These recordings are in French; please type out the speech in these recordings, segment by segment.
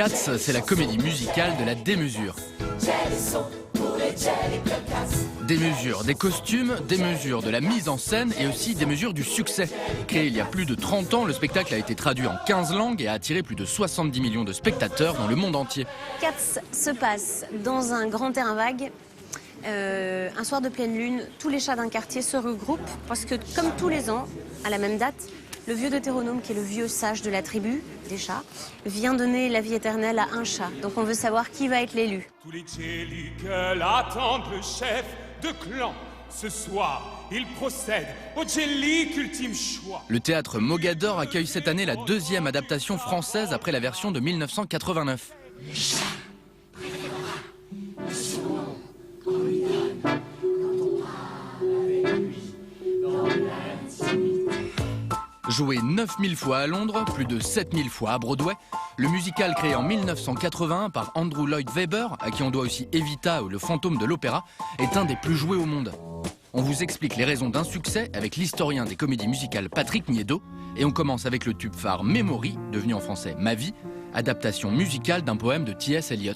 Cats, c'est la comédie musicale de la démesure. Des mesures des costumes, des mesures de la mise en scène et aussi des mesures du succès. Créé il y a plus de 30 ans, le spectacle a été traduit en 15 langues et a attiré plus de 70 millions de spectateurs dans le monde entier. Cats se passe dans un grand terrain vague. Un soir de pleine lune, tous les chats d'un quartier se regroupent parce que, comme tous les ans, à la même date, le vieux Deutéronome, qui est le vieux sage de la tribu des chats, vient donner la vie éternelle à un chat. Donc on veut savoir qui va être l'élu. Tous les Jellicle attendent le chef de clan. Ce soir, il procède au Jellic ultime choix. Le théâtre Mogador accueille cette année la deuxième adaptation française après la version de 1989. Joué 9000 fois à Londres, plus de 7000 fois à Broadway, le musical créé en 1981 par Andrew Lloyd Webber, à qui on doit aussi Evita ou Le Fantôme de l'Opéra, est un des plus joués au monde. On vous explique les raisons d'un succès avec l'historien des comédies musicales Patrick Niedo, et on commence avec le tube phare Memory, devenu en français Ma vie, adaptation musicale d'un poème de T.S. Eliot.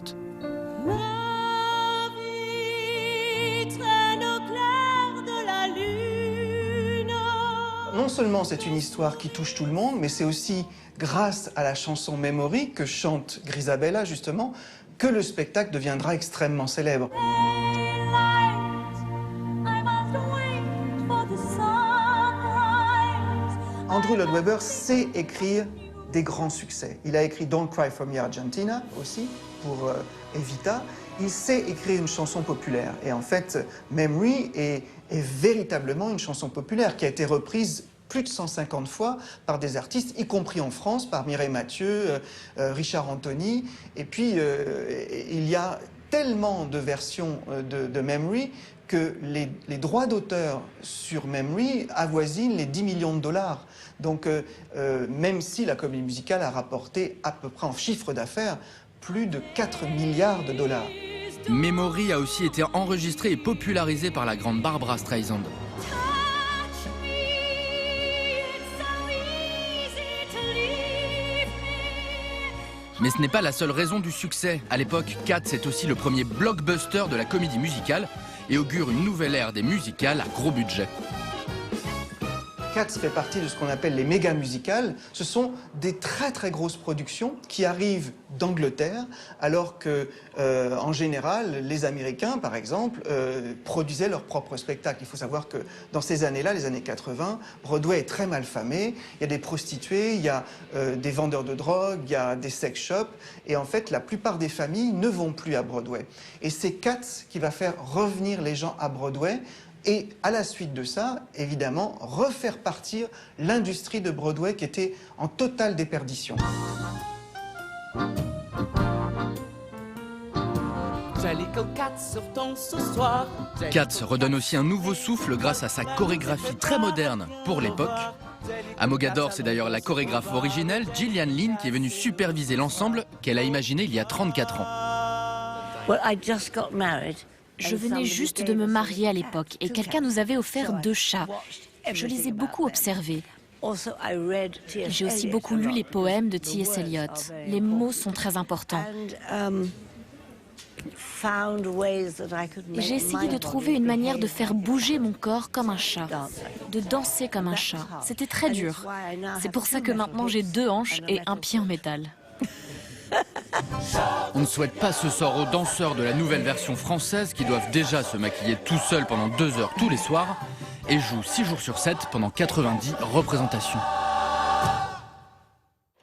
Non seulement c'est une histoire qui touche tout le monde, mais c'est aussi grâce à la chanson Memory que chante Grisabella justement, que le spectacle deviendra extrêmement célèbre. Andrew Lloyd Webber sait écrire des grands succès. Il a écrit Don't Cry for Me Argentina aussi, pour Evita. Il sait écrire une chanson populaire. Et en fait, Memory est véritablement une chanson populaire qui a été reprise plus de 150 fois par des artistes, y compris en France, par Mireille Mathieu, Richard Anthony. Et puis, il y a tellement de versions de Memory que les droits d'auteur sur Memory avoisinent les 10 millions de dollars. Donc, même si la comédie musicale a rapporté à peu près en chiffre d'affaires plus de 4 milliards de dollars. Memory a aussi été enregistré et popularisé par la grande Barbra Streisand. Mais ce n'est pas la seule raison du succès. À l'époque, Cats est aussi le premier blockbuster de la comédie musicale et augure une nouvelle ère des musicales à gros budget. Cats fait partie de ce qu'on appelle les méga musicales. Ce sont des très très grosses productions qui arrivent d'Angleterre, alors que, en général, les Américains, par exemple, produisaient leurs propres spectacles. Il faut savoir que dans ces années-là, les années 80, Broadway est très mal famé. Il y a des prostituées, il y a des vendeurs de drogue, il y a des sex shops. Et en fait, la plupart des familles ne vont plus à Broadway. Et c'est Cats qui va faire revenir les gens à Broadway. Et à la suite de ça, évidemment, refaire partir l'industrie de Broadway qui était en totale déperdition. Cats redonne aussi un nouveau souffle grâce à sa chorégraphie très moderne pour l'époque. À Mogador, c'est d'ailleurs la chorégraphe originelle, Gillian Lynn, qui est venue superviser l'ensemble qu'elle a imaginé il y a 34 ans. Je venais juste de me marier à l'époque et quelqu'un nous avait offert 2 chats. Je les ai beaucoup observés. J'ai aussi beaucoup lu les poèmes de T.S. Eliot. Les mots sont très importants. Et j'ai essayé de trouver une manière de faire bouger mon corps comme un chat, de danser comme un chat. C'était très dur. C'est pour ça que maintenant j'ai 2 hanches et un pied en métal. On ne souhaite pas ce sort aux danseurs de la nouvelle version française qui doivent déjà se maquiller tout seuls pendant 2 heures tous les soirs et jouent 6 jours sur 7 pendant 90 représentations.